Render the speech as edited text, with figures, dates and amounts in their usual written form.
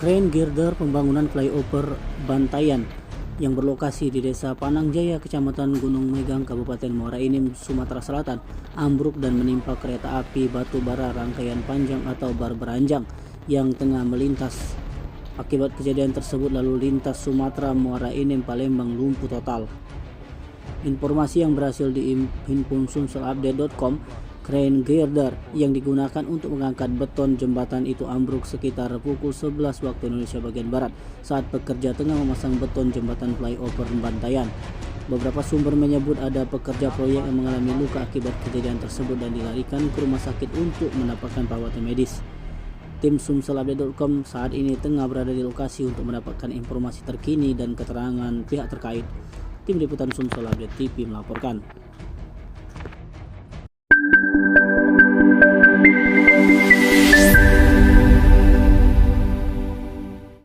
Krain girder pembangunan flyover Bantayan yang berlokasi di Desa Panangjaya, Kecamatan Gunung Megang, Kabupaten Muara Enim, Sumatera Selatan, ambruk dan menimpa kereta api batu bara rangkaian panjang atau bar beranjang yang tengah melintas. Akibat kejadian tersebut, lalu lintas Sumatera Muara Enim Palembang lumpuh total. Informasi yang berhasil dihimpun sumselupdate.com, krain girder yang digunakan untuk mengangkat beton jembatan itu ambruk sekitar pukul 11 waktu Indonesia bagian Barat saat pekerja tengah memasang beton jembatan flyover Bantayan. Beberapa sumber menyebut ada pekerja proyek yang mengalami luka akibat kejadian tersebut dan dilarikan ke rumah sakit untuk mendapatkan perawatan medis. Tim sumselupdate.com saat ini tengah berada di lokasi untuk mendapatkan informasi terkini dan keterangan pihak terkait. Tim Liputan Sumsel Update TV melaporkan.